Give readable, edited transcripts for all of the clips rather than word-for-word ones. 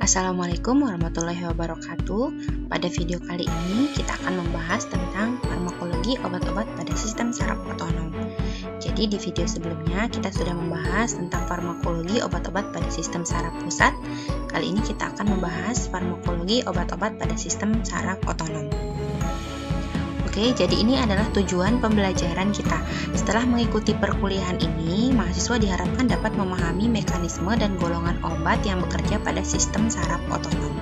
Assalamualaikum warahmatullahi wabarakatuh. Pada video kali ini kita akan membahas tentang farmakologi obat-obat pada sistem saraf otonom. Jadi di video sebelumnya kita sudah membahas tentang farmakologi obat-obat pada sistem saraf pusat. Kali ini kita akan membahas farmakologi obat-obat pada sistem saraf otonom. Oke, jadi ini adalah tujuan pembelajaran kita. Setelah mengikuti perkuliahan ini, mahasiswa diharapkan dapat memahami mekanisme dan golongan obat yang bekerja pada sistem saraf otonom.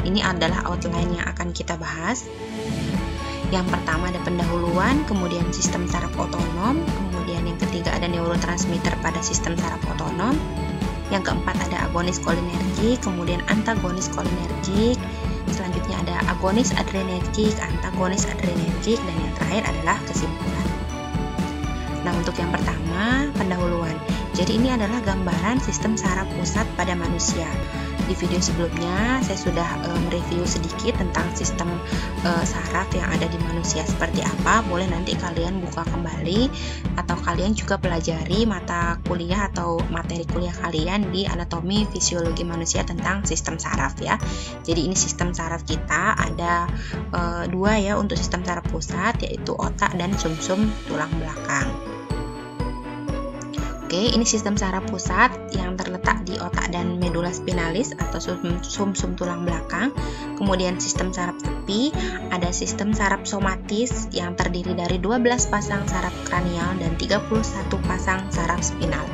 Ini adalah outline yang akan kita bahas. Yang pertama ada pendahuluan, kemudian sistem saraf otonom, kemudian yang ketiga ada neurotransmitter pada sistem saraf otonom. Yang keempat ada agonis kolinergik, kemudian antagonis kolinergik. Selanjutnya ada agonis adrenergik, antagonis adrenergik, dan yang terakhir adalah kesimpulan. Nah, untuk yang pertama, pendahuluan. Jadi ini adalah gambaran sistem saraf pusat pada manusia. Di video sebelumnya saya sudah mereview sedikit tentang sistem saraf yang ada di manusia seperti apa. Boleh nanti kalian buka kembali atau kalian juga pelajari mata kuliah atau materi kuliah kalian di anatomi fisiologi manusia tentang sistem saraf ya. Jadi ini sistem saraf kita ada dua ya untuk sistem saraf pusat, yaitu otak dan sumsum tulang belakang. Oke, ini sistem saraf pusat yang terletak di otak dan medula spinalis atau sumsum tulang belakang. Kemudian sistem saraf tepi, ada sistem saraf somatis yang terdiri dari 12 pasang saraf kranial dan 31 pasang saraf spinal.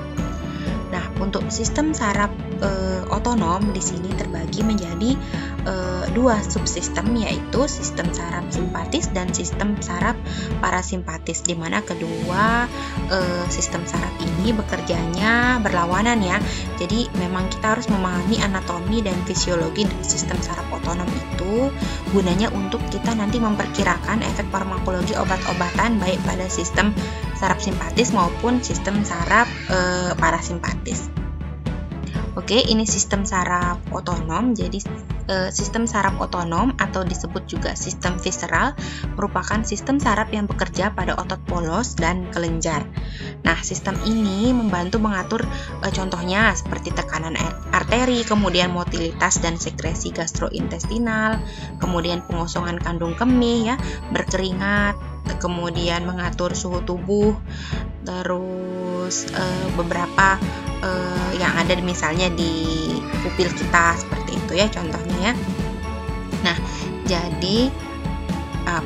Nah, untuk sistem saraf otonom di sini terbagi menjadi dua subsistem, yaitu sistem saraf simpatis dan sistem saraf parasimpatis, di mana kedua sistem saraf ini bekerjanya berlawanan ya. Jadi memang kita harus memahami anatomi dan fisiologi dari sistem saraf otonom itu gunanya untuk kita nanti memperkirakan efek farmakologi obat-obatan baik pada sistem saraf simpatis maupun sistem saraf parasimpatis. Oke, ini sistem saraf otonom. Jadi sistem saraf otonom atau disebut juga sistem visceral merupakan sistem saraf yang bekerja pada otot polos dan kelenjar. Nah, sistem ini membantu mengatur contohnya seperti tekanan arteri, kemudian motilitas dan sekresi gastrointestinal, kemudian pengosongan kandung kemih ya, berkeringat, kemudian mengatur suhu tubuh, terus beberapa yang ada misalnya di pupil kita seperti itu ya contohnya ya. Nah, jadi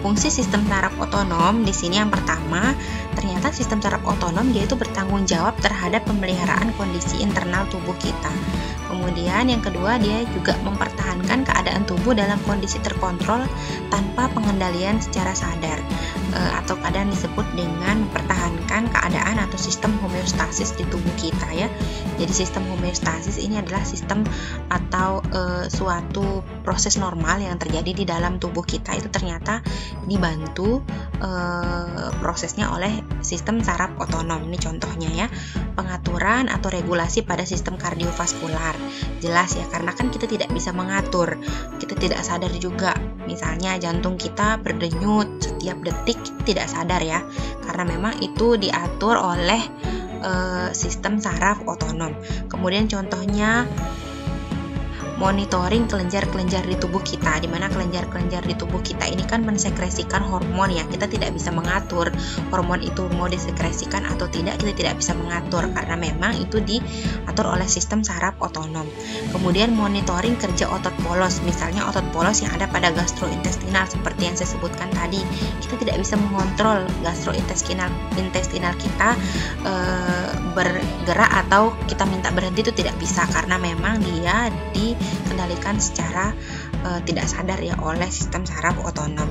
fungsi sistem saraf otonom di sini yang pertama, ternyata sistem saraf otonom dia itu bertanggung jawab terhadap pemeliharaan kondisi internal tubuh kita. Kemudian yang kedua, dia juga mempertahankan keadaan tubuh dalam kondisi terkontrol tanpa pengendalian secara sadar, atau kadang disebut dengan mempertahankan keadaan atau sistem homeostasis di tubuh kita ya. Jadi sistem homeostasis ini adalah sistem atau suatu proses normal yang terjadi di dalam tubuh kita itu ternyata dibantu prosesnya oleh sistem saraf otonom. Ini contohnya ya, pengaturan atau regulasi pada sistem kardiovaskular. Jelas ya, karena kan kita tidak bisa mengatur, kita tidak sadar juga. Misalnya jantung kita berdenyut setiap detik, tidak sadar ya, karena memang itu diatur oleh sistem saraf otonom. Kemudian contohnya monitoring kelenjar-kelenjar di tubuh kita, di mana kelenjar-kelenjar di tubuh kita ini kan mensekresikan hormon ya. Kita tidak bisa mengatur hormon itu mau disekresikan atau tidak, kita tidak bisa mengatur karena memang itu diatur oleh sistem saraf otonom. Kemudian monitoring kerja otot polos, misalnya otot polos yang ada pada gastrointestinal seperti yang saya sebutkan tadi. Kita tidak bisa mengontrol gastrointestinal kita bergerak atau kita minta berhenti, itu tidak bisa karena memang dia dikendalikan secara tidak sadar ya oleh sistem saraf otonom.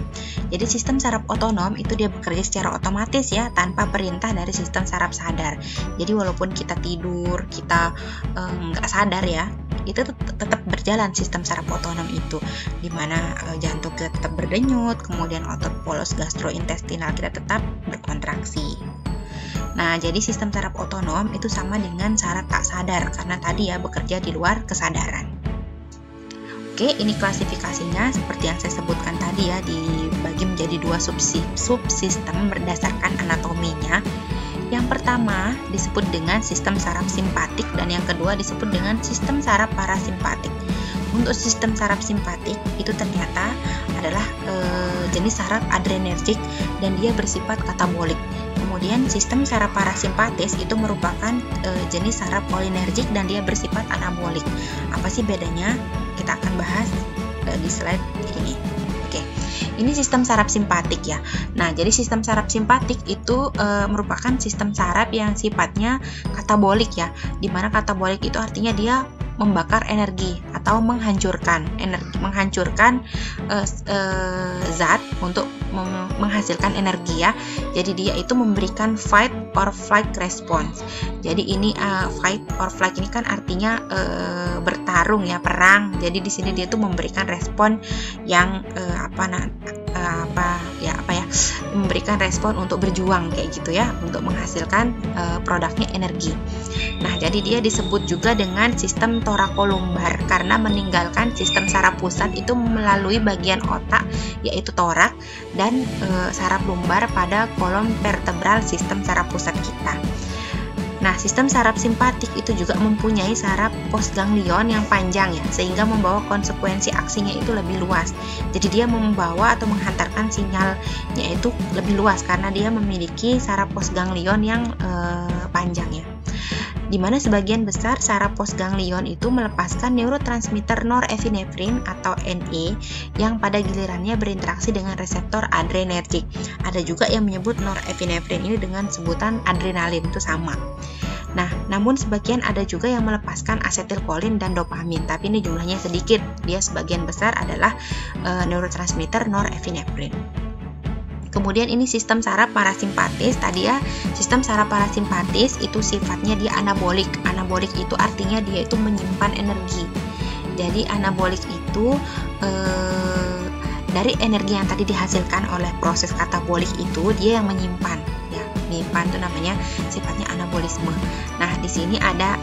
Jadi sistem saraf otonom itu dia bekerja secara otomatis ya, tanpa perintah dari sistem saraf sadar. Jadi walaupun kita tidur, kita nggak sadar ya, itu tetap berjalan sistem saraf otonom itu, dimana jantung kita tetap berdenyut, kemudian otot polos gastrointestinal kita tetap berkontraksi. Nah, jadi sistem saraf otonom itu sama dengan saraf tak sadar karena tadi ya bekerja di luar kesadaran. Oke, ini klasifikasinya seperti yang saya sebutkan tadi ya, dibagi menjadi dua subsistem berdasarkan anatominya. Yang pertama disebut dengan sistem saraf simpatik dan yang kedua disebut dengan sistem saraf parasimpatik. untuk sistem saraf simpatik itu ternyata adalah jenis saraf adrenergik dan dia bersifat katabolik. Kemudian sistem saraf parasimpatis itu merupakan jenis saraf kolinergik dan dia bersifat anabolik. Apa sih bedanya? Kita akan bahas di slide ini. Oke. Ini sistem saraf simpatik ya. Nah, jadi sistem saraf simpatik itu merupakan sistem saraf yang sifatnya katabolik ya. Dimana katabolik itu artinya dia membakar energi atau menghancurkan zat untuk menghasilkan energi ya. Jadi dia itu memberikan fight or flight response. Jadi ini fight or flight ini kan artinya bertarung ya, perang. Jadi di sini dia tuh memberikan respon yang memberikan respon untuk berjuang kayak gitu ya, untuk menghasilkan produknya energi. Nah, jadi dia disebut juga dengan sistem torakolumbar karena meninggalkan sistem saraf pusat itu melalui bagian otak yaitu torak dan saraf lumbar pada kolom vertebral sistem saraf pusat kita. Nah, sistem saraf simpatik itu juga mempunyai saraf postganglion yang panjang ya, sehingga membawa konsekuensi aksinya itu lebih luas. Jadi dia membawa atau menghantarkan sinyalnya itu lebih luas karena dia memiliki saraf postganglion yang panjang ya. Dimana sebagian besar saraf postganglion itu melepaskan neurotransmitter norepinefrin atau NE yang pada gilirannya berinteraksi dengan reseptor adrenergik. Ada juga yang menyebut norepinefrin ini dengan sebutan adrenalin, itu sama. Nah, namun sebagian ada juga yang melepaskan asetilkolin dan dopamin, tapi ini jumlahnya sedikit. Dia sebagian besar adalah neurotransmitter norepinefrin. Kemudian ini sistem saraf parasimpatis. Tadi ya, sistem saraf parasimpatis itu sifatnya dia anabolik. Anabolik itu artinya dia itu menyimpan energi. Jadi anabolik itu dari energi yang tadi dihasilkan oleh proses katabolik itu dia yang menyimpan. Ya, menyimpan itu namanya sifatnya anabolisme. Nah, di sini ada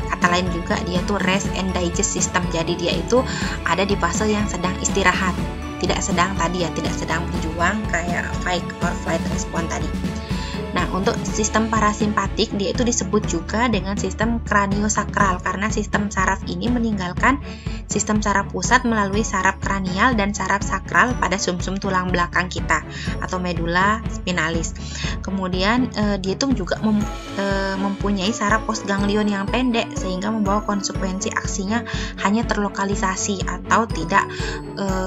kata lain juga, dia tuh rest and digest system. Jadi dia itu ada di fase yang sedang istirahat. Tidak sedang berjuang kayak fight or flight response tadi. Nah, untuk sistem parasimpatik dia itu disebut juga dengan sistem kraniosakral karena sistem saraf ini meninggalkan sistem saraf pusat melalui saraf kranial dan saraf sakral pada sumsum tulang belakang kita atau medula spinalis. Kemudian dia itu juga mempunyai saraf postganglion yang pendek sehingga membawa konsekuensi aksinya hanya terlokalisasi atau tidak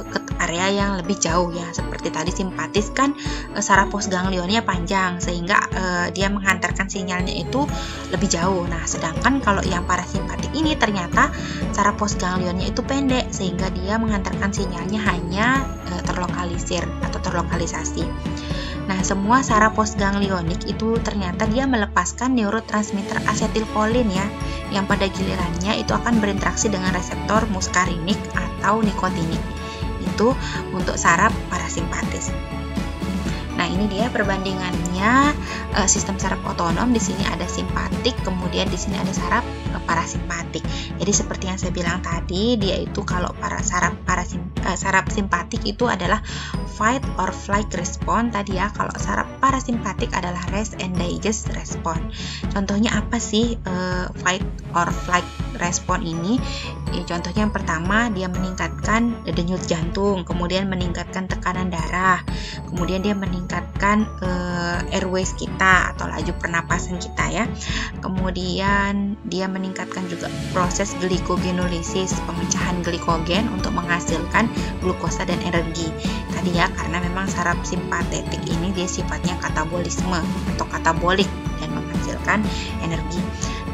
ke area yang lebih jauh ya. Seperti tadi simpatis kan saraf postganglionnya panjang sehingga dia menghantarkan sinyalnya itu lebih jauh. Nah, sedangkan kalau yang parasimpatik ini ternyata saraf postganglionnya itu pendek sehingga dia menghantarkan sinyalnya hanya terlokalisir atau terlokalisasi. Nah, semua saraf postganglionik itu ternyata dia melepaskan neurotransmitter asetilkolin ya, yang pada gilirannya itu akan berinteraksi dengan reseptor muskarinik atau nikotinik. Itu untuk saraf parasimpatis. Nah, ini dia perbandingannya sistem saraf otonom. Di sini ada simpatik, kemudian di sini ada saraf parasimpatik. Jadi seperti yang saya bilang tadi, dia itu kalau saraf simpatik itu adalah fight or flight response tadi ya. Kalau saraf parasimpatik adalah rest and digest response. Contohnya apa sih fight or flight response ini? Contohnya yang pertama, dia meningkatkan denyut jantung, kemudian meningkatkan tekanan darah, kemudian dia meningkatkan airways kita atau laju pernapasan kita ya. Kemudian dia meningkatkan juga proses glikogenolisis, pemecahan glikogen untuk menghasilkan glukosa dan energi. Tadi ya, karena memang saraf simpatetik ini dia sifatnya katabolisme atau katabolik dan menghasilkan energi.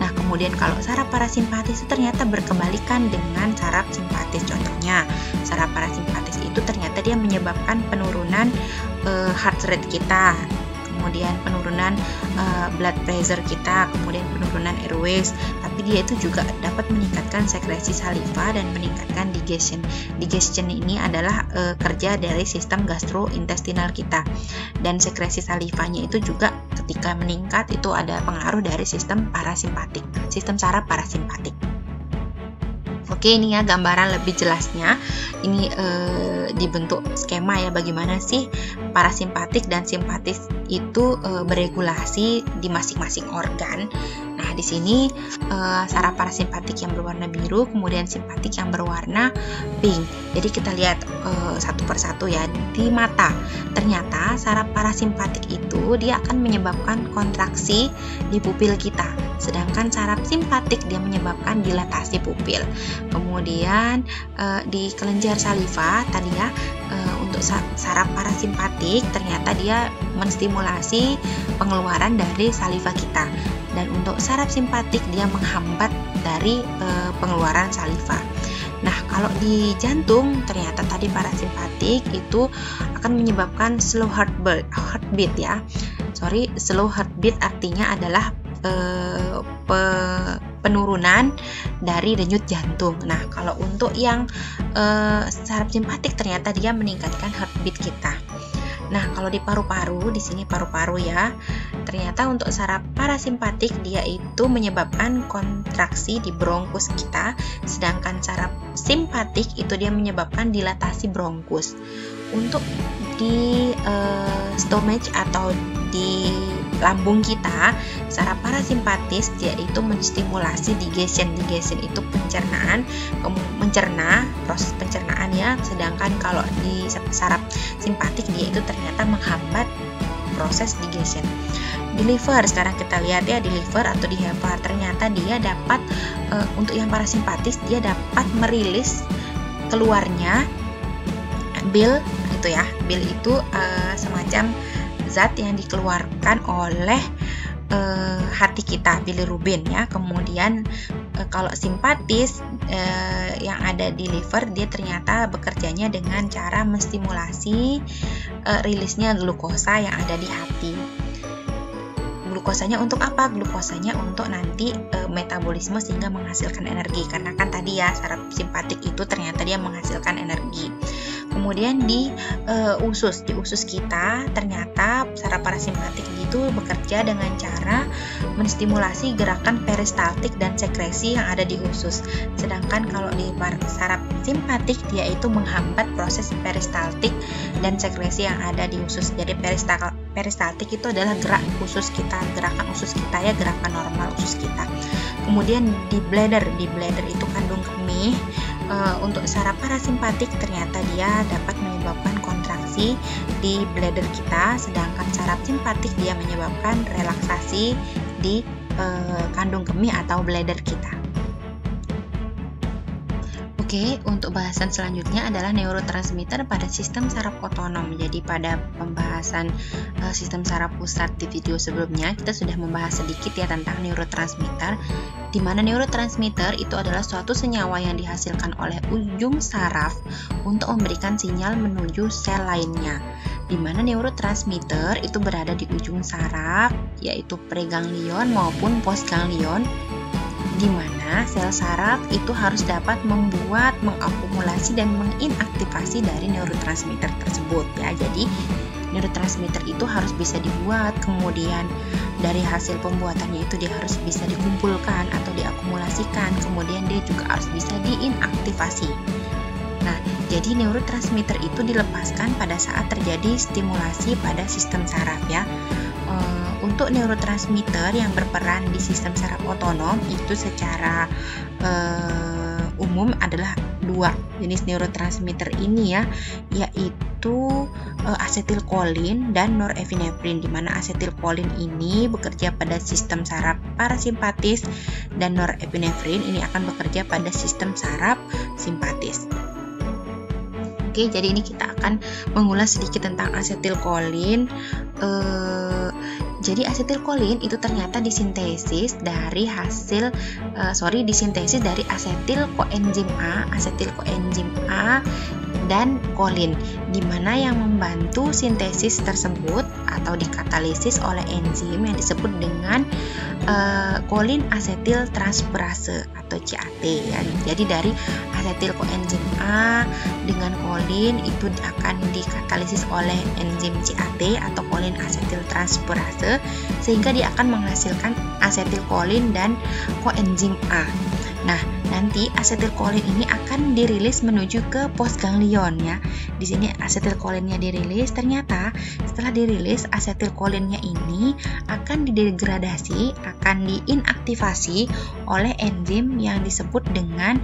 Nah, kemudian kalau saraf parasimpatis itu ternyata berkebalikan dengan saraf simpatis. Contohnya, saraf parasimpatis itu ternyata dia menyebabkan penurunan heart rate kita, kemudian penurunan blood pressure kita, kemudian penurunan airways. Tapi dia itu juga dapat meningkatkan sekresi saliva dan meningkatkan digestion. Digestion ini adalah kerja dari sistem gastrointestinal kita. Dan sekresi salivanya itu juga ketika meningkat itu ada pengaruh dari sistem parasimpatik, sistem saraf parasimpatik. Oke, ini ya gambaran lebih jelasnya. Ini dibentuk skema ya, bagaimana sih parasimpatik dan simpatis itu beregulasi di masing-masing organ. Nah, Nah, di sini saraf parasimpatik yang berwarna biru, kemudian simpatik yang berwarna pink. Jadi kita lihat satu persatu ya. Di mata, ternyata saraf parasimpatik itu dia akan menyebabkan kontraksi di pupil kita, sedangkan saraf simpatik dia menyebabkan dilatasi pupil. Kemudian di kelenjar saliva tadi ya, untuk saraf parasimpatik ternyata dia menstimulasi pengeluaran dari saliva kita, dan untuk saraf simpatik dia menghambat dari pengeluaran saliva. Nah, kalau di jantung ternyata tadi parasimpatik itu akan menyebabkan slow heartbeat ya. Slow heartbeat artinya adalah penurunan dari denyut jantung. Nah, kalau untuk yang saraf simpatik ternyata dia meningkatkan heartbeat kita. Nah, kalau di paru-paru, di sini paru-paru ya, ternyata untuk saraf parasimpatik dia itu menyebabkan kontraksi di bronkus kita, sedangkan saraf simpatik itu dia menyebabkan dilatasi bronkus. Untuk di stomach atau di lambung kita, saraf parasimpatis dia itu menstimulasi digestion. Digestion itu mencerna, proses pencernaan ya, sedangkan kalau di saraf simpatik dia itu ternyata menghambat proses digestion. Di liver, sekarang kita lihat ya, di liver atau di hepar ternyata dia dapat untuk yang parasimpatis dia dapat merilis keluarnya bile itu ya. Bile itu semacam zat yang dikeluarkan oleh hati kita, bilirubin ya. Kemudian kalau simpatis yang ada di liver dia ternyata bekerjanya dengan cara menstimulasi rilisnya glukosa yang ada di hati. Glukosanya untuk apa? Glukosanya untuk nanti metabolisme sehingga menghasilkan energi, karena kan tadi ya saraf simpatik itu ternyata dia menghasilkan energi. Kemudian di usus kita ternyata saraf parasimpatik itu bekerja dengan cara menstimulasi gerakan peristaltik dan sekresi yang ada di usus. Sedangkan kalau di saraf simpatik dia itu menghambat proses peristaltik dan sekresi yang ada di usus. Jadi peristaltik itu adalah gerak usus kita, gerakan usus kita ya, gerakan normal usus kita. Kemudian di bladder itu kandung kemih. Untuk saraf parasimpatik ternyata dia dapat menyebabkan kontraksi di bladder kita, sedangkan saraf simpatik dia menyebabkan relaksasi di kandung kemih atau bladder kita. Oke, untuk bahasan selanjutnya adalah neurotransmitter pada sistem saraf otonom. Jadi pada pembahasan sistem saraf pusat di video sebelumnya kita sudah membahas sedikit ya tentang neurotransmitter, di mana neurotransmitter itu adalah suatu senyawa yang dihasilkan oleh ujung saraf untuk memberikan sinyal menuju sel lainnya. Di mana neurotransmitter itu berada di ujung saraf, yaitu preganglion maupun postganglion, di mana sel saraf itu harus dapat membuat, mengakumulasi dan menginaktivasi dari neurotransmitter tersebut ya. Jadi neurotransmitter itu harus bisa dibuat, kemudian dari hasil pembuatannya itu dia harus bisa dikumpulkan atau diakumulasikan, kemudian dia juga harus bisa diinaktivasi. Nah, jadi neurotransmitter itu dilepaskan pada saat terjadi stimulasi pada sistem saraf ya. Untuk neurotransmitter yang berperan di sistem saraf otonom itu secara umum adalah dua jenis neurotransmitter ini ya, yaitu asetilkolin dan norepinefrin, di mana asetilkolin ini bekerja pada sistem saraf parasimpatis dan norepinefrin ini akan bekerja pada sistem saraf simpatis. Oke, jadi ini kita akan mengulas sedikit tentang asetilkolin. Jadi asetilkolin itu ternyata disintesis dari disintesis dari asetil koenzim A dan kolin, di mana yang membantu sintesis tersebut atau dikatalisis oleh enzim yang disebut dengan kolin asetil transferase atau CAT ya. Jadi dari asetil koenzim A dengan kolin itu akan dikatalisis oleh enzim CAT atau kolin asetil transferase, sehingga dia akan menghasilkan asetilkolin dan koenzim A. Nah, nanti asetilkolin ini akan dirilis menuju ke postganglion ya. Di sini asetilkolinnya dirilis, ternyata setelah dirilis asetilkolinnya ini akan didegradasi, akan diinaktivasi oleh enzim yang disebut dengan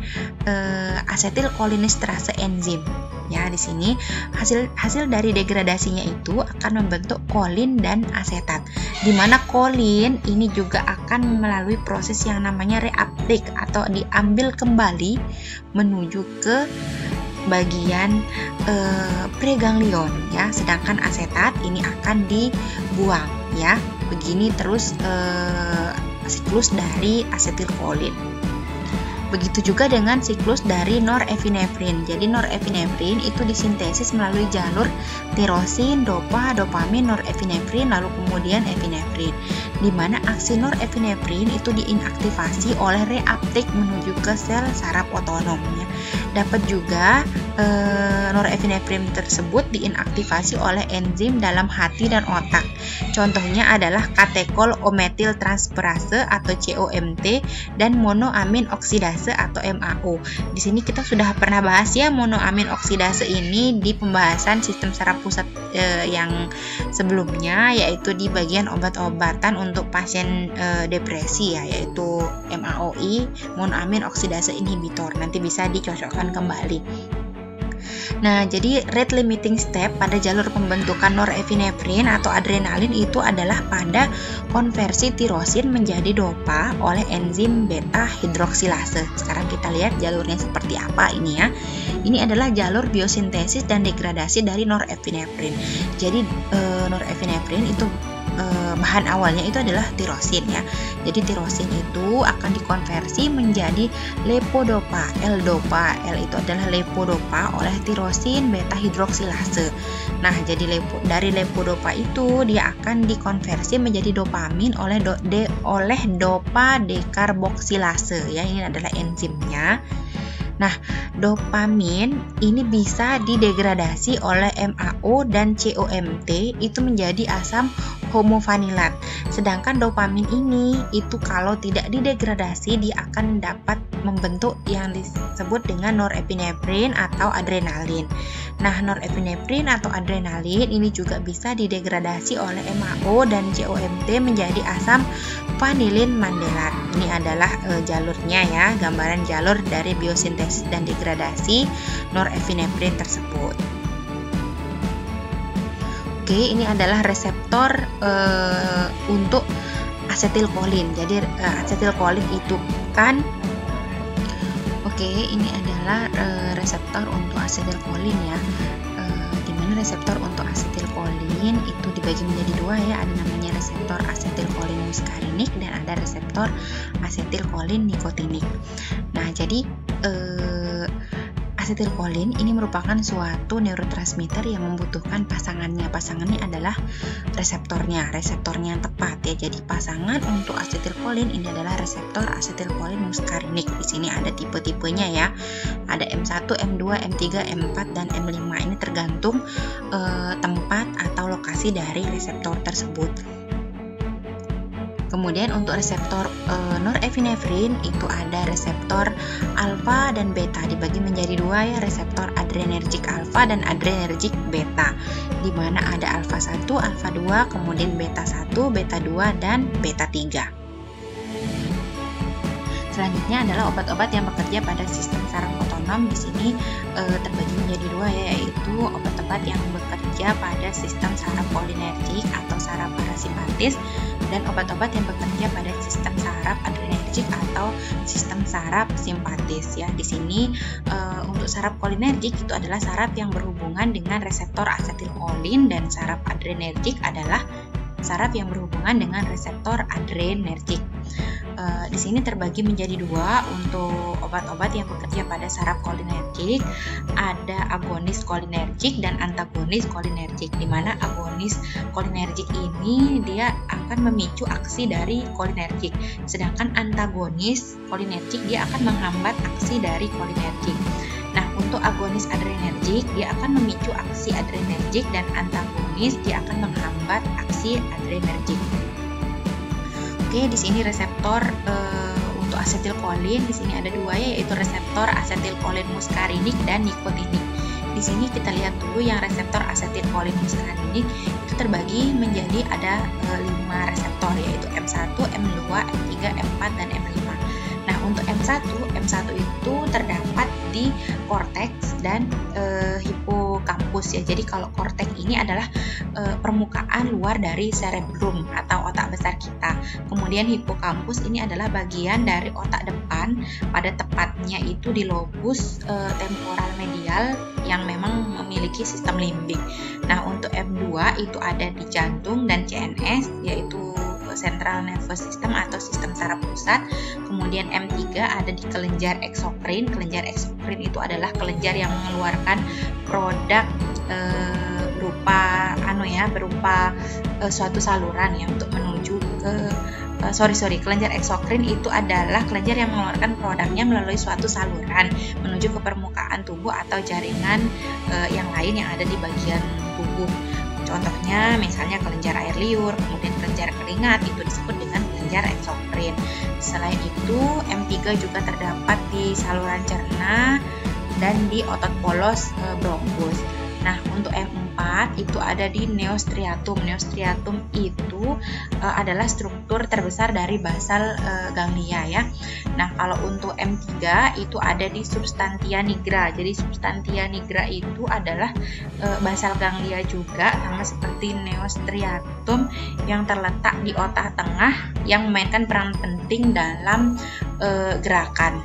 asetilkolinesterase enzim. Ya, di sini hasil dari degradasinya itu akan membentuk kolin dan asetat. Di mana kolin ini juga akan melalui proses yang namanya reuptake atau diambil kembali menuju ke bagian preganglion ya, sedangkan asetat ini akan dibuang ya. Begini terus siklus dari asetilkolin. Begitu juga dengan siklus dari norepinefrin. Jadi norepinefrin itu disintesis melalui jalur tirosin, dopa, dopamin, norepinefrin, lalu kemudian epinefrin. Di mana aksi norepinefrin itu diinaktivasi oleh reuptake menuju ke sel saraf otonom. Ya. Dapat juga norepinefrin tersebut diinaktivasi oleh enzim dalam hati dan otak. Contohnya adalah katekol ometil transferase atau COMT dan monoamin oksidase atau MAO. Di sini kita sudah pernah bahas ya monoamin oksidase ini di pembahasan sistem saraf pusat yang sebelumnya, yaitu di bagian obat-obatan untuk pasien depresi ya, yaitu MAOI, monoamin oksidase inhibitor. Nanti bisa dicocokkan kembali. Nah, jadi rate limiting step pada jalur pembentukan norepinefrin atau adrenalin itu adalah pada konversi tirosin menjadi dopa oleh enzim beta hidroksilase. Sekarang kita lihat jalurnya seperti apa ini ya. Ini adalah jalur biosintesis dan degradasi dari norepinefrin. Jadi norepinefrin itu bahan awalnya itu adalah tirosin ya. Jadi tirosin itu akan dikonversi menjadi levodopa, L-dopa. L itu adalah levodopa oleh tirosin beta hidroksilase. Nah, jadi dari levodopa itu dia akan dikonversi menjadi dopamin oleh dopa dekarboksilase ya. Ini adalah enzimnya. Nah, dopamin ini bisa didegradasi oleh MAO dan COMT itu menjadi asam homofanilat. Sedangkan dopamin ini itu kalau tidak didegradasi dia akan dapat membentuk yang disebut dengan norepinefrin atau adrenalin. Nah, norepinefrin atau adrenalin ini juga bisa didegradasi oleh MAO dan COMT menjadi asam vanilin mandelat. Ini adalah jalurnya ya, gambaran jalur dari biosintesis dan degradasi norepinefrin tersebut. Oke, ini adalah reseptor untuk asetilkolin. Jadi asetilkolin itu kan ini adalah reseptor untuk asetilkolin ya. Dimana reseptor untuk asetilkolin itu dibagi menjadi dua ya. Ada namanya reseptor asetilkolin muskarinik dan ada reseptor asetilkolin nikotinik. Nah, jadi asetilkolin ini merupakan suatu neurotransmitter yang membutuhkan pasangannya. Pasangannya adalah reseptornya yang tepat ya. Jadi pasangan untuk asetilkolin ini adalah reseptor asetilkolin muskarinik. Di sini ada tipe-tipenya ya. Ada M1, M2, M3, M4 dan M5. Ini tergantung tempat atau lokasi dari reseptor tersebut. Kemudian untuk reseptor norepinefrin itu ada reseptor alfa dan beta, dibagi menjadi dua ya, reseptor adrenergik alfa dan adrenergik beta, di mana ada alfa 1, alfa 2, kemudian beta 1, beta 2 dan beta 3. Selanjutnya adalah obat-obat yang bekerja pada sistem saraf otonom. Di sini terbagi menjadi dua ya, yaitu obat-obat yang bekerja pada sistem saraf kolinergik atau saraf parasimpatis dan obat-obat yang bekerja pada sistem saraf adrenergik atau sistem saraf simpatis ya. Di sini untuk saraf kolinergik itu adalah saraf yang berhubungan dengan reseptor asetilkolin dan saraf adrenergik adalah saraf yang berhubungan dengan reseptor adrenergik. Di sini terbagi menjadi dua untuk obat-obat yang bekerja pada saraf kolinergik. Ada agonis kolinergik dan antagonis kolinergik, di mana agonis kolinergik ini dia akan memicu aksi dari kolinergik, sedangkan antagonis kolinergik dia akan menghambat aksi dari kolinergik. Nah, untuk agonis adrenergik dia akan memicu aksi adrenergik dan antagonis dia akan menghambat aksi adrenergik. Oke, di sini reseptor untuk untuk asetilkolin di sini ada dua ya, yaitu reseptor asetilkolin muskarinik dan nikotinik. Di sini kita lihat dulu yang reseptor asetilkolin muskarinik itu terbagi menjadi ada 5 reseptor, yaitu M1, M2, M3, M4, dan M5. Nah, untuk M1 itu terdapat di korteks dan hipokampus ya. Jadi kalau korteks ini adalah permukaan luar dari cerebrum atau otak besar kita. Kemudian hipokampus ini adalah bagian dari otak depan, pada tepatnya itu di lobus temporal medial yang memang memiliki sistem limbik. Nah, untuk M2 itu ada di jantung dan CNS, yaitu Central Nervous System atau sistem saraf pusat. Kemudian M3 ada di kelenjar eksokrin. Kelenjar eksokrin itu adalah kelenjar yang mengeluarkan produk berupa suatu saluran ya untuk menuju ke kelenjar eksokrin itu adalah kelenjar yang mengeluarkan produknya melalui suatu saluran menuju ke permukaan tubuh atau jaringan yang lain yang ada di bagian tubuh. Contohnya misalnya kelenjar air liur, kemudian kelenjar keringat, itu disebut dengan kelenjar eksokrin. Selain itu, M3 juga terdapat di saluran cerna dan di otot polos bronkus. Nah, untuk M4 itu ada di neostriatum. Neostriatum itu adalah struktur terbesar dari basal ganglia ya. Nah, kalau untuk M3 itu ada di substantia nigra. Jadi substantia nigra itu adalah basal ganglia juga, sama seperti neostriatum yang terletak di otak tengah yang memainkan peran penting dalam gerakan.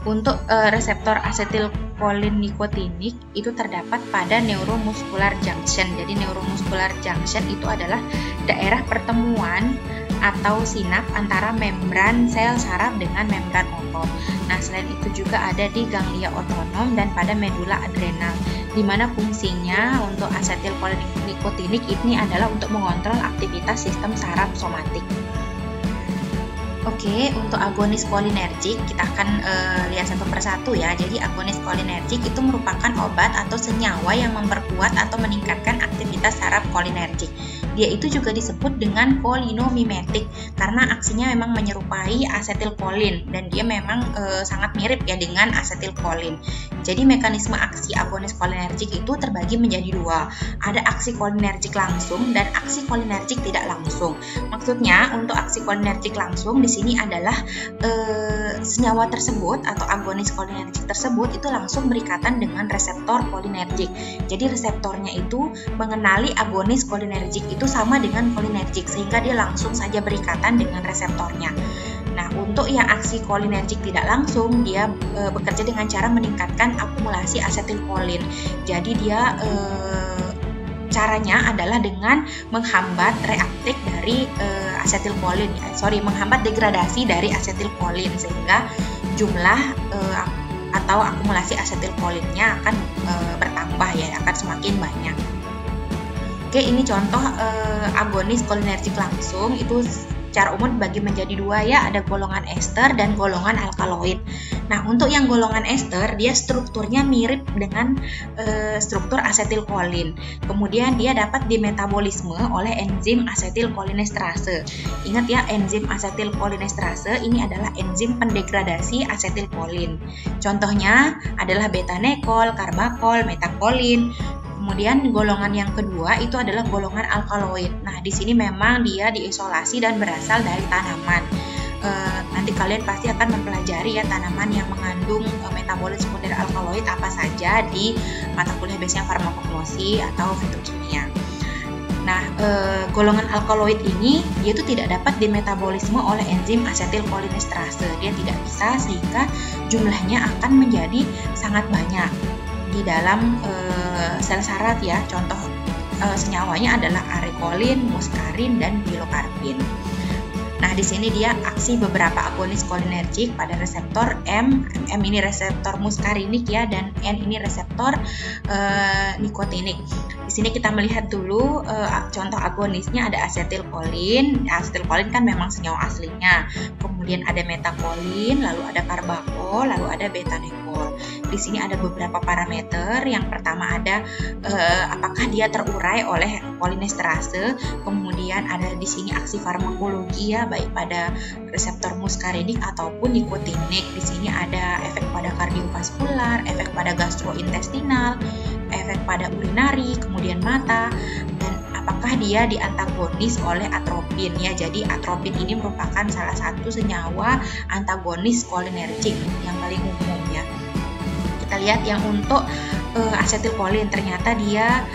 Untuk reseptor asetilkolin nikotinik itu terdapat pada neuromuscular junction. Jadi neuromuscular junction itu adalah daerah pertemuan atau sinap antara membran sel saraf dengan membran otot. Nah, selain itu juga ada di ganglia otonom dan pada medula adrenal, di mana fungsinya untuk asetilkolin nikotinik ini adalah untuk mengontrol aktivitas sistem saraf somatik. Oke, untuk agonis kolinergik kita akan lihat satu persatu ya. Jadi agonis kolinergik itu merupakan obat atau senyawa yang memperkuat atau meningkatkan aktivitas saraf kolinergik. Dia itu juga disebut dengan kolinomimetik karena aksinya memang menyerupai asetilkolin dan dia memang sangat mirip ya dengan asetilkolin. Jadi mekanisme aksi agonis kolinergik itu terbagi menjadi dua. Ada aksi kolinergik langsung dan aksi kolinergik tidak langsung. Maksudnya untuk aksi kolinergik langsung di sini adalah senyawa tersebut atau agonis kolinergik tersebut itu langsung berikatan dengan reseptor kolinergik. Jadi reseptornya itu mengenali agonis kolinergik itu sama dengan kolinergik sehingga dia langsung saja berikatan dengan reseptornya. Nah, untuk yang aksi kolinergik tidak langsung, dia bekerja dengan cara meningkatkan akumulasi asetilkolin. Jadi dia caranya adalah dengan menghambat reaktif dari menghambat degradasi dari asetilkolin sehingga jumlah atau akumulasi asetilkolinnya akan bertambah ya, akan semakin banyak. Oke, ini contoh agonis kolinergik langsung itu secara umum dibagi menjadi dua ya, ada golongan ester dan golongan alkaloid. Nah, untuk yang golongan ester dia strukturnya mirip dengan struktur asetilkolin. Kemudian dia dapat dimetabolisme oleh enzim asetilkolinesterase. Ingat ya, enzim asetilkolinesterase ini adalah enzim pendegradasi asetilkolin. Contohnya adalah beta-nekol, karbakol, metakolin. Kemudian golongan yang kedua itu adalah golongan alkaloid. Nah, di sini memang dia diisolasi dan berasal dari tanaman. Nanti kalian pasti akan mempelajari ya tanaman yang mengandung metabolit sekunder alkaloid apa saja di mata kuliah biasanya farmakognosi atau fitokimia. Nah, golongan alkaloid ini dia itu tidak dapat dimetabolisme oleh enzim asetilkolinesterase. Dia tidak bisa sehingga jumlahnya akan menjadi sangat banyak di dalam sel saraf ya. Contoh senyawanya adalah arekolin, muskarin, dan pilokarpin. Nah, di sini dia aksi beberapa agonis kolinergik pada reseptor M ini reseptor muskarinik ya, dan N ini reseptor nikotinik. Di sini kita melihat dulu contoh agonisnya ada asetilkolin. Asetilkolin kan memang senyawa aslinya. Kemudian ada metakolin, lalu ada karbakol, lalu ada beta-nekol. Di sini ada beberapa parameter. Yang pertama ada apakah dia terurai oleh kolinesterase. Kemudian ada di sini aksi farmakologi ya, baik pada reseptor muskarinik ataupun nikotinik. Di sini ada efek pada kardiovaskular, efek pada gastrointestinal, efek pada urinari, kemudian mata, dan apakah dia diantagonis oleh atropin ya. Jadi atropin ini merupakan salah satu senyawa antagonis kolinergik yang paling umum ya. Kita lihat yang untuk asetilkolin, ternyata dia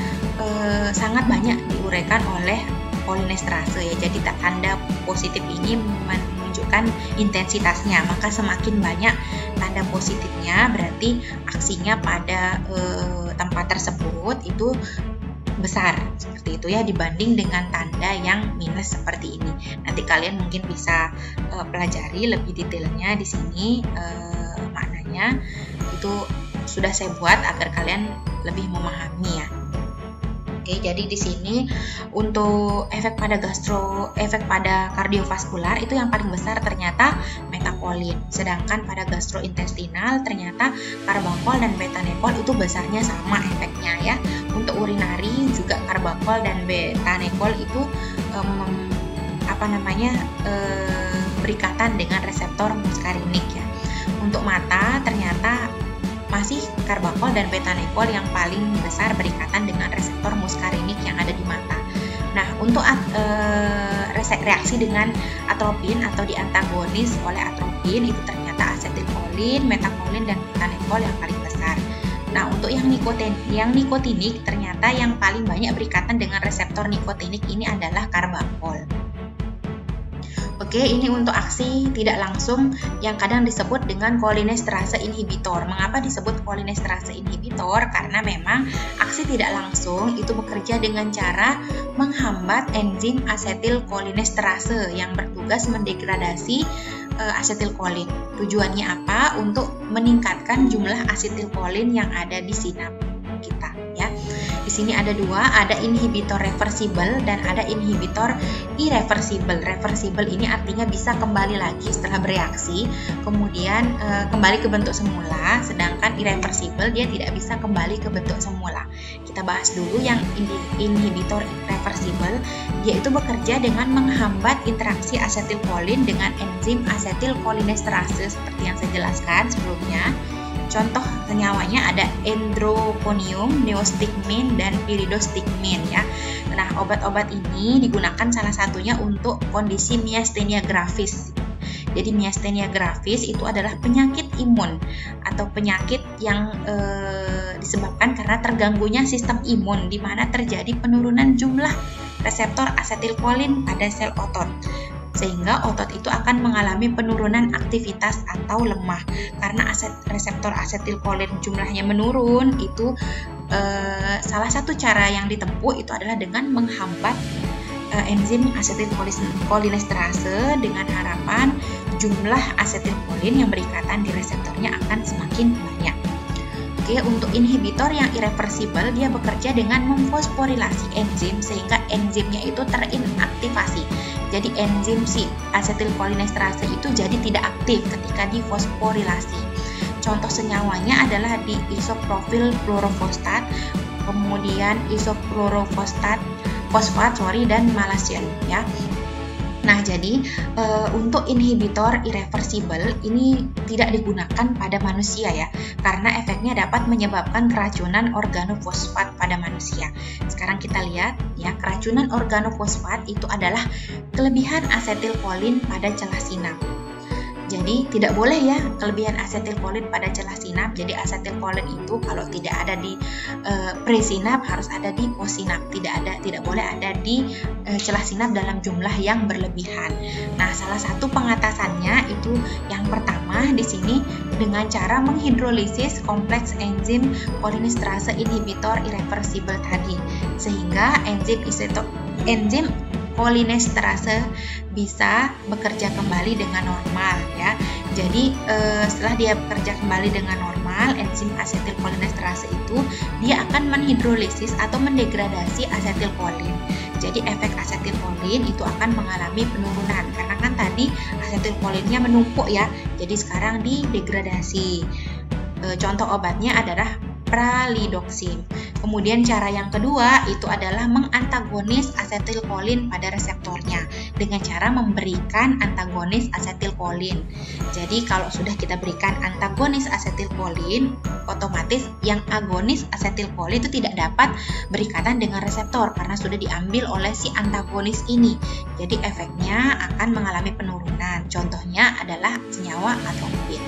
sangat banyak diuraikan oleh kolinesterase ya. Jadi tanda positif ini menunjukkan intensitasnya, maka semakin banyak tanda positifnya berarti aksinya pada tempat tersebut itu besar, seperti itu ya, dibanding dengan tanda yang minus seperti ini. Nanti kalian mungkin bisa pelajari lebih detailnya di sini, maknanya itu sudah saya buat agar kalian lebih memahami ya. Oke, jadi di sini untuk efek pada kardiovaskular itu yang paling besar ternyata metakolin. Sedangkan pada gastrointestinal ternyata karbakol dan betanekol itu besarnya sama efeknya ya. Untuk urinari juga karbakol dan betanekol itu berikatan dengan reseptor muskarinik ya. Untuk mata ternyata masih karbakol dan betanekol yang paling besar berikatan dengan reseptor muskarinik yang ada di mata. Nah, untuk reaksi dengan atropin atau diantagonis oleh atropin itu ternyata asetilkolin, metakolin, dan betanekol yang paling besar. Nah, untuk yang nikotinik ternyata yang paling banyak berikatan dengan reseptor nikotinik ini adalah karbakol. Oke, ini untuk aksi tidak langsung yang kadang disebut dengan kolinesterase inhibitor. Mengapa disebut kolinesterase inhibitor? Karena memang aksi tidak langsung itu bekerja dengan cara menghambat enzim asetilkolinesterase yang bertugas mendegradasi asetilkolin. Tujuannya apa? Untuk meningkatkan jumlah asetilkolin yang ada di sinap kita ya. Di sini ada dua, ada inhibitor reversible dan ada inhibitor irreversible. Reversible ini artinya bisa kembali lagi setelah bereaksi, kemudian kembali ke bentuk semula, sedangkan irreversible dia tidak bisa kembali ke bentuk semula. Kita bahas dulu yang inhibitor reversible, dia itu bekerja dengan menghambat interaksi asetilkolin dengan enzim asetilkolinesterase seperti yang saya jelaskan sebelumnya. Contoh senyawanya ada endroconium, neostigmin, dan piridostigmin ya. Nah, obat-obat ini digunakan salah satunya untuk kondisi miastenia gravis. Jadi miastenia gravis itu adalah penyakit imun atau penyakit yang disebabkan karena terganggunya sistem imun, di mana terjadi penurunan jumlah reseptor asetilkolin pada sel otot, sehingga otot itu akan mengalami penurunan aktivitas atau lemah. Karena reseptor asetilkolin jumlahnya menurun, itu salah satu cara yang ditempuh itu adalah dengan menghambat enzim asetilkolinesterase dengan harapan jumlah asetilkolin yang berikatan di reseptornya akan semakin banyak. Oke, untuk inhibitor yang irreversible dia bekerja dengan memfosforilasi enzim sehingga enzimnya itu terinaktivasi. Jadi enzim si asetilkolinesterase itu jadi tidak aktif ketika difosforilasi. Contoh senyawanya adalah di isoprofil fluorofosfat, kemudian isofluorofosfat dan malathion ya. Nah, jadi untuk inhibitor irreversible ini tidak digunakan pada manusia ya, karena efeknya dapat menyebabkan keracunan organofosfat pada manusia. Sekarang kita lihat ya, keracunan organofosfat itu adalah kelebihan asetilkolin pada celah sinap. Jadi tidak boleh ya kelebihan asetilkolin pada celah sinap. Jadi asetilkolin itu kalau tidak ada di presinap harus ada di postsinap. Tidak boleh ada di celah sinap dalam jumlah yang berlebihan. Nah, salah satu pengatasannya itu yang pertama di sini dengan cara menghidrolisis kompleks enzim kolinesterase inhibitor irreversible tadi, sehingga enzim kolinesterase bisa bekerja kembali dengan normal ya. Jadi setelah dia bekerja kembali dengan normal, enzim asetilkolinesterase itu dia akan menhidrolisis atau mendegradasi asetilkolin. Jadi efek asetilkolin itu akan mengalami penurunan karena kan tadi asetilkolinnya menumpuk ya. Jadi sekarang didegradasi. Contoh obatnya adalah pralidoxim. Kemudian cara yang kedua itu adalah mengantagonis asetilkolin pada reseptornya dengan cara memberikan antagonis asetilkolin. Jadi kalau sudah kita berikan antagonis asetilkolin, otomatis yang agonis asetilkolin itu tidak dapat berikatan dengan reseptor karena sudah diambil oleh si antagonis ini. Jadi efeknya akan mengalami penurunan. Contohnya adalah senyawa atropin.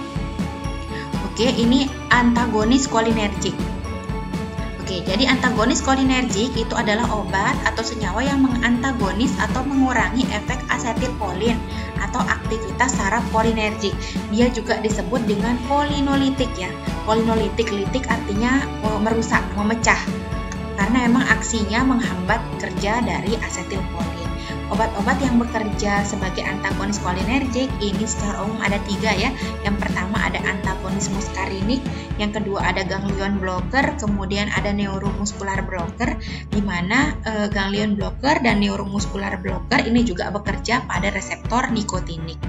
Oke, ini antagonis kolinergik. Oke, jadi antagonis kolinergik itu adalah obat atau senyawa yang mengantagonis atau mengurangi efek asetilkolin atau aktivitas saraf kolinergik. Dia juga disebut dengan kolinolitik ya. Kolinolitik, litik artinya merusak, memecah. Karena memang aksinya menghambat kerja dari asetilkolin. Obat-obat yang bekerja sebagai antagonis kolinergik ini secara umum ada 3 ya. Yang pertama ada antagonis muskarinik, yang kedua ada ganglion blocker, kemudian ada neuromuskular blocker, di mana ganglion blocker dan neuromuskular blocker ini juga bekerja pada reseptor nikotinik.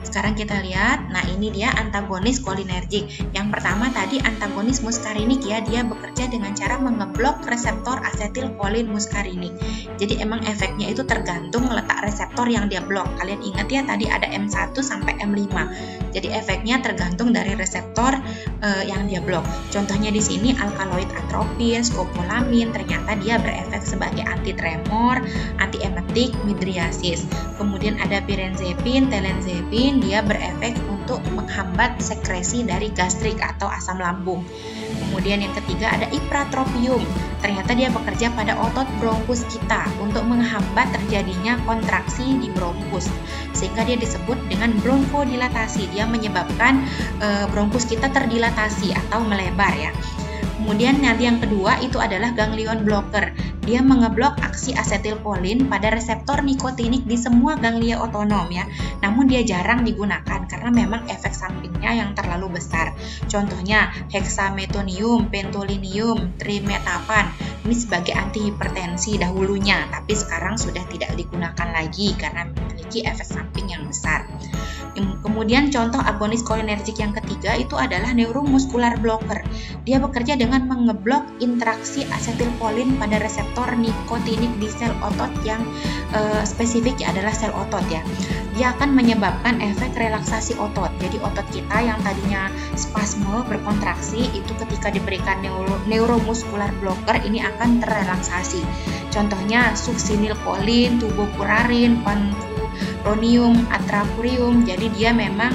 Sekarang kita lihat, nah ini dia antagonis kolinergik. Yang pertama tadi antagonis muskarinik ya, dia bekerja dengan cara mengeblok reseptor asetilkolin muskarinik. Jadi emang efeknya itu tergantung letak reseptor yang dia blok. Kalian ingat ya tadi ada M1 sampai M5. Jadi efeknya tergantung dari reseptor yang dia blok. Contohnya di sini alkaloid atropin, skopolamin, ternyata dia berefek sebagai antitremor, antiemetik, midriasis. Kemudian ada pirenzepin, telenzepin, dia berefek untuk menghambat sekresi dari gastrik atau asam lambung. Kemudian yang ketiga ada ipratropium. Ternyata dia bekerja pada otot bronkus kita untuk menghambat terjadinya kontraksi di bronkus. Sehingga dia disebut dengan bronkodilatasi. Dia menyebabkan bronkus kita terdilatasi atau melebar ya. Kemudian nanti yang kedua itu adalah ganglion blocker. Dia mengeblok aksi asetilkolin pada reseptor nikotinik di semua ganglia otonom ya. Namun dia jarang digunakan karena memang efek sampingnya yang terlalu besar. Contohnya hexametonium, pentolinium, trimetapan. Ini sebagai antihipertensi dahulunya, tapi sekarang sudah tidak digunakan lagi karena memiliki efek samping yang besar. Kemudian contoh agonis kolinergik yang ketiga itu adalah neuromuskular blocker. Dia bekerja dengan mengeblok interaksi asetilkolin pada reseptor nikotinik di sel otot yang spesifik ya adalah sel otot ya. Dia akan menyebabkan efek relaksasi otot. Jadi otot kita yang tadinya spasme berkontraksi itu ketika diberikan neuromuskular blocker ini akan terrelaksasi. Contohnya suksinilkolin, tubokurarin, panfuronium, atracurium. Jadi dia memang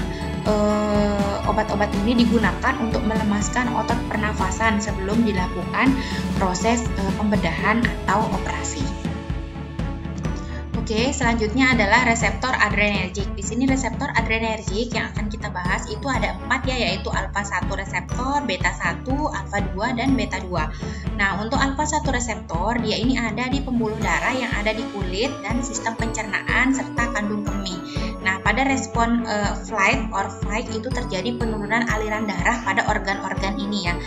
obat-obat ini digunakan untuk melemaskan otot pernafasan sebelum dilakukan proses pembedahan atau operasi. Oke, selanjutnya adalah reseptor adrenergik. Di sini reseptor adrenergik yang akan kita bahas itu ada 4 ya, yaitu alfa 1 reseptor, beta 1, alfa 2, dan beta 2. Nah, untuk alfa 1 reseptor, dia ini ada di pembuluh darah yang ada di kulit dan sistem pencernaan serta kandung kemih. Nah, pada respon flight or fight itu terjadi penurunan aliran darah pada organ-organ ini ya.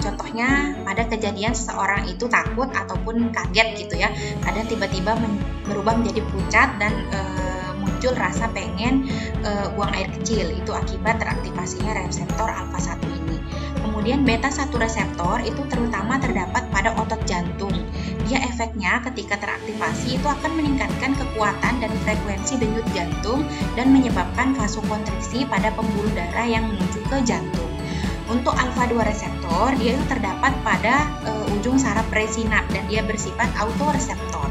Contohnya pada kejadian seseorang itu takut ataupun kaget gitu ya, kadang tiba-tiba berubah menjadi pucat dan muncul rasa pengen buang air kecil, itu akibat teraktivasinya reseptor alfa 1 ini. Kemudian beta 1 reseptor itu terutama terdapat pada otot jantung. Dia efeknya ketika teraktivasi itu akan meningkatkan kekuatan dan frekuensi denyut jantung dan menyebabkan vasokonstriksi pada pembuluh darah yang menuju ke jantung. Untuk alfa 2 reseptor, dia itu terdapat pada ujung saraf presinap dan dia bersifat autoreseptor.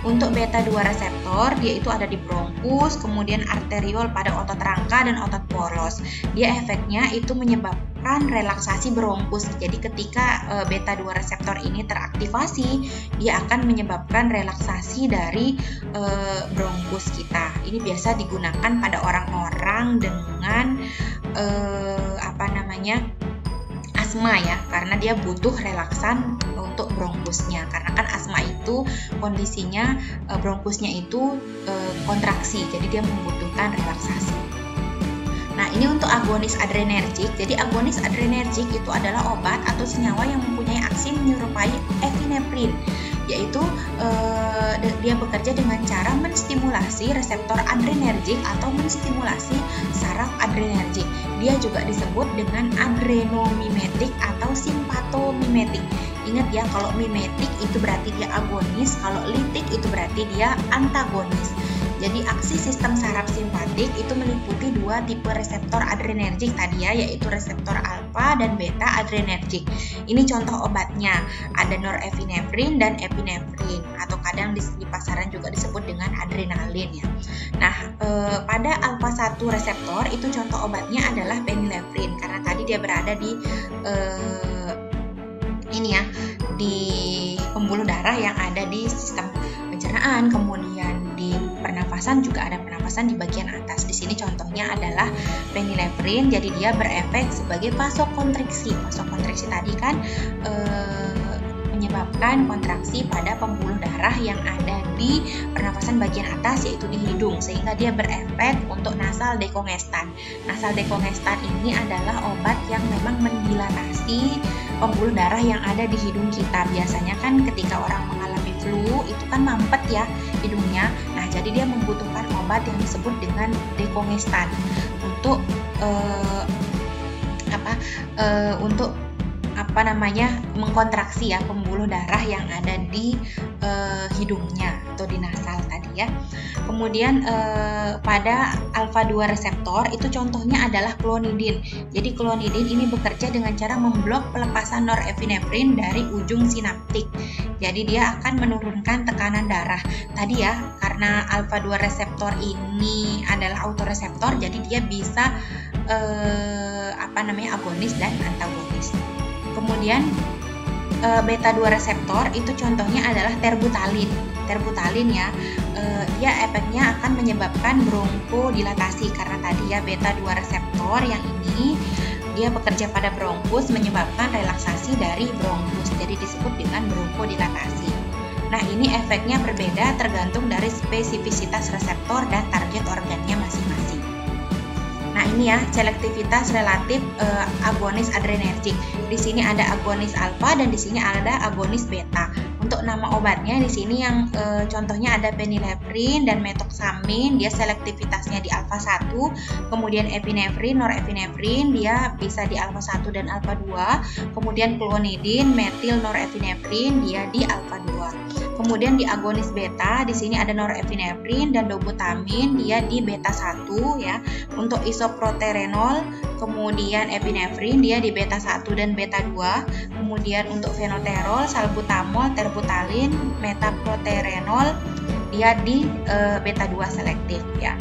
Untuk beta 2 reseptor, dia itu ada di bronkus, kemudian arteriol pada otot rangka dan otot poros. Dia efeknya itu menyebabkan relaksasi bronkus. Jadi ketika beta 2 reseptor ini teraktivasi, dia akan menyebabkan relaksasi dari bronkus kita. Ini biasa digunakan pada orang-orang dengan asma ya, karena dia butuh relaksan untuk bronkusnya, karena kan asma itu kondisinya bronkusnya itu kontraksi, jadi dia membutuhkan relaksasi. Nah, ini untuk agonis adrenergik. Jadi agonis adrenergik itu adalah obat atau senyawa yang mempunyai aksi menyerupai epinefrin, yaitu dia bekerja dengan cara menstimulasi reseptor adrenergik atau menstimulasi saraf adrenergik. dia juga disebut dengan adrenomimetik atau simpatomimetik. Ingat ya, kalau mimetik itu berarti dia agonis, kalau litik itu berarti dia antagonis. Jadi aksi sistem saraf simpatik itu meliputi dua tipe reseptor adrenergik tadi ya, yaitu reseptor alfa dan beta adrenergik. Ini contoh obatnya, ada norepinefrin dan epinefrin, atau kadang di pasaran juga disebut dengan adrenalin ya. Nah, pada alfa 1 reseptor itu contoh obatnya adalah phenylephrine, karena tadi dia berada di di pembuluh darah yang ada di sistem pencernaan, kemudian di pernafasan juga ada pernafasan di bagian atas. Di sini contohnya adalah phenylephrine, jadi dia berefek sebagai vasokonstriksi. Vasokonstriksi tadi kan menyebabkan kontraksi pada pembuluh darah yang ada di pernafasan bagian atas, yaitu di hidung, sehingga dia berefek untuk nasal dekongestan. Nasal dekongestan ini adalah obat yang memang mendilatasi pembuluh darah yang ada di hidung kita. Biasanya kan ketika orang mengalami flu itu kan mampet ya hidungnya. Nah, jadi dia membutuhkan obat yang disebut dengan dekongestan untuk mengkontraksi ya pembuluh darah yang ada di hidungnya atau di nasal tadi ya. Kemudian pada alfa 2 reseptor itu contohnya adalah klonidin. Jadi klonidin ini bekerja dengan cara memblok pelepasan norepinefrin dari ujung sinaptik. Jadi dia akan menurunkan tekanan darah. Tadi ya, karena alfa 2 reseptor ini adalah autoreseptor, jadi dia bisa agonis dan antagonis. Kemudian beta 2 reseptor itu contohnya adalah terbutalin. Terbutalin ya, dia efeknya akan menyebabkan bronkodilатasi, karena tadi ya beta 2 reseptor yang ini dia bekerja pada bronkus menyebabkan relaksasi dari bronkus, jadi disebut dengan bronkodilатasi. Nah, ini efeknya berbeda tergantung dari spesifisitas reseptor dan target organnya masing-masing. Nah, ini ya selektivitas relatif agonis adrenergik. Di sini ada agonis alfa dan di sini ada agonis beta. Untuk nama obatnya di sini yang contohnya ada phenylephrine dan methoxamine, dia selektivitasnya di alfa 1. Kemudian epinefrin, norepinefrin, dia bisa di alfa 1 dan alfa 2. Kemudian klonidin, metil norepinefrin, dia di alfa 2. Kemudian di agonis beta, di sini ada norepinefrin dan dobutamin, dia di beta 1 ya. Untuk isoproterenol, kemudian epinefrin, dia di beta 1 dan beta 2. Kemudian untuk fenoterol, salbutamol, terbutalin, metaproterenol, dia di beta 2 selektif ya.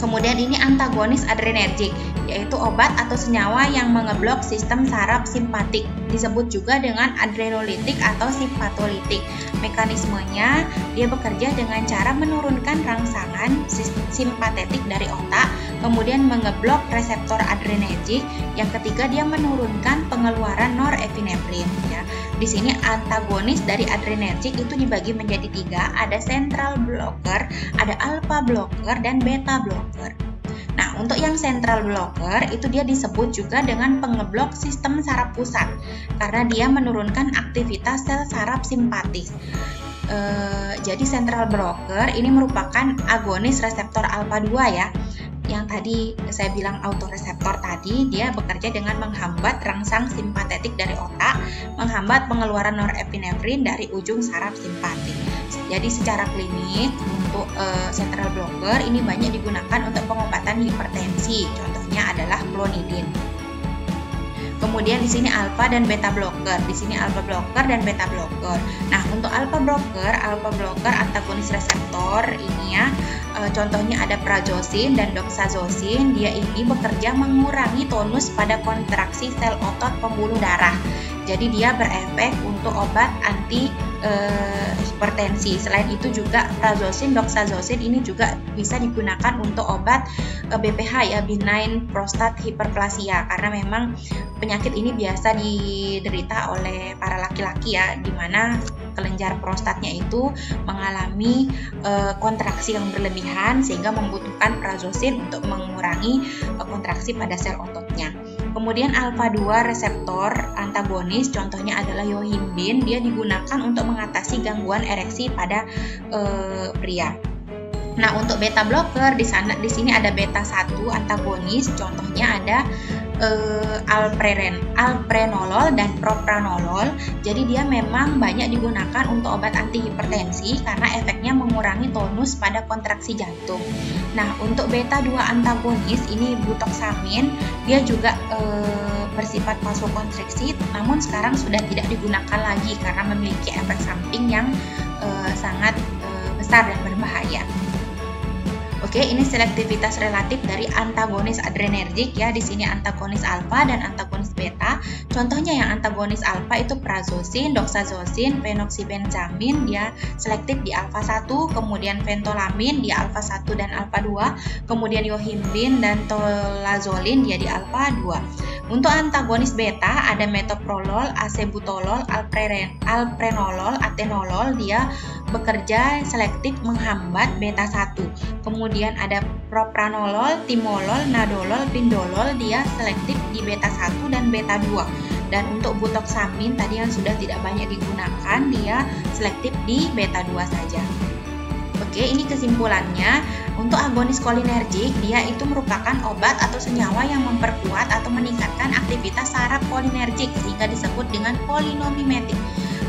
Kemudian ini antagonis adrenergik, yaitu obat atau senyawa yang mengeblok sistem saraf simpatik. Disebut juga dengan adrenolitik atau simpatolitik. Mekanismenya, dia bekerja dengan cara menurunkan rangsangan simpatetik dari otak, kemudian mengeblok reseptor adrenergik. Yang ketiga, dia menurunkan pengeluaran norepinefrin. Ya. Di sini antagonis dari adrenergik itu dibagi menjadi 3, ada central blocker, ada alpha blocker, dan beta blocker. Nah, untuk yang central blocker itu dia disebut juga dengan pengeblok sistem saraf pusat karena dia menurunkan aktivitas sel saraf simpatis. Jadi central blocker ini merupakan agonis reseptor alfa 2 ya. Yang tadi saya bilang autoreseptor tadi, dia bekerja dengan menghambat rangsang simpatetik dari otak, menghambat pengeluaran norepinefrin dari ujung saraf simpatik. Jadi secara klinik untuk central blocker ini banyak digunakan untuk pengobatan hipertensi, contohnya adalah klonidin. Kemudian di sini alfa dan beta blocker. Di sini alfa blocker dan beta blocker. Nah, untuk alfa blocker antagonis reseptor ini ya. Contohnya ada prazosin dan doxazosin. Dia ini bekerja mengurangi tonus pada kontraksi sel otot pembuluh darah. Jadi dia berefek untuk obat anti hipertensi. Selain itu juga prazosin, doxazosin ini juga bisa digunakan untuk obat BPH ya, benign prostate hyperplasia, karena memang penyakit ini biasa diderita oleh para laki-laki ya, di mana kelenjar prostatnya itu mengalami kontraksi yang berlebihan sehingga membutuhkan prazosin untuk mengurangi kontraksi pada sel ototnya. Kemudian alfa 2 reseptor antagonis contohnya adalah yohimbin, dia digunakan untuk mengatasi gangguan ereksi pada pria. Nah, untuk beta blocker di sini ada beta 1 antagonis, contohnya ada alprenolol dan propranolol. Jadi dia memang banyak digunakan untuk obat antihipertensi karena efeknya mengurangi tonus pada kontraksi jantung. Nah, untuk beta 2 antagonis ini butoxamin, dia juga bersifat vasokonstriksi, namun sekarang sudah tidak digunakan lagi karena memiliki efek samping yang sangat besar dan berbahaya. Oke, ini selektivitas relatif dari antagonis adrenergik ya. Di sini antagonis alfa dan antagonis beta. Contohnya yang antagonis alfa itu prazosin, doxazosin, phenoxybenzamin, dia selektif di alfa 1, kemudian ventolamin di alfa 1 dan alfa 2, kemudian yohimbin dan tolazolin dia di alfa 2. Untuk antagonis beta ada metoprolol, acebutolol, alprenolol, atenolol, dia bekerja selektif menghambat beta 1. Kemudian ada propranolol, timolol, nadolol, pindolol, dia selektif di beta 1 dan beta 2. Dan untuk butoxamin tadi yang sudah tidak banyak digunakan, dia selektif di beta 2 saja. Oke, ini kesimpulannya. Untuk agonis kolinergik, dia itu merupakan obat atau senyawa yang memperkuat atau meningkatkan aktivitas saraf kolinergik sehingga disebut dengan polinomimetik.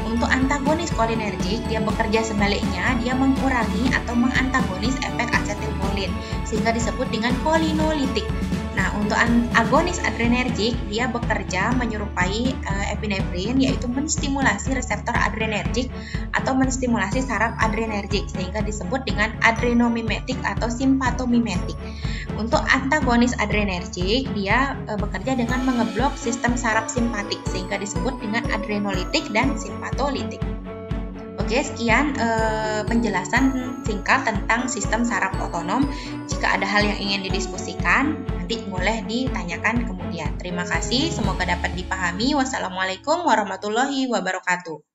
Untuk antagonis kolinergik, dia bekerja sebaliknya, dia mengurangi atau mengantagonis efek asetilkolin sehingga disebut dengan kolinolitik. Nah, untuk agonis adrenergik, dia bekerja menyerupai epinefrin, yaitu menstimulasi reseptor adrenergik atau menstimulasi saraf adrenergik sehingga disebut dengan adrenomimetik atau simpatomimetik. Untuk antagonis adrenergik, dia bekerja dengan mengeblok sistem saraf simpatik sehingga disebut dengan adrenolitik dan simpatolitik. Oke, sekian penjelasan singkat tentang sistem saraf otonom. Jika ada hal yang ingin didiskusikan, nanti boleh ditanyakan kemudian. Terima kasih, semoga dapat dipahami. Wassalamualaikum warahmatullahi wabarakatuh.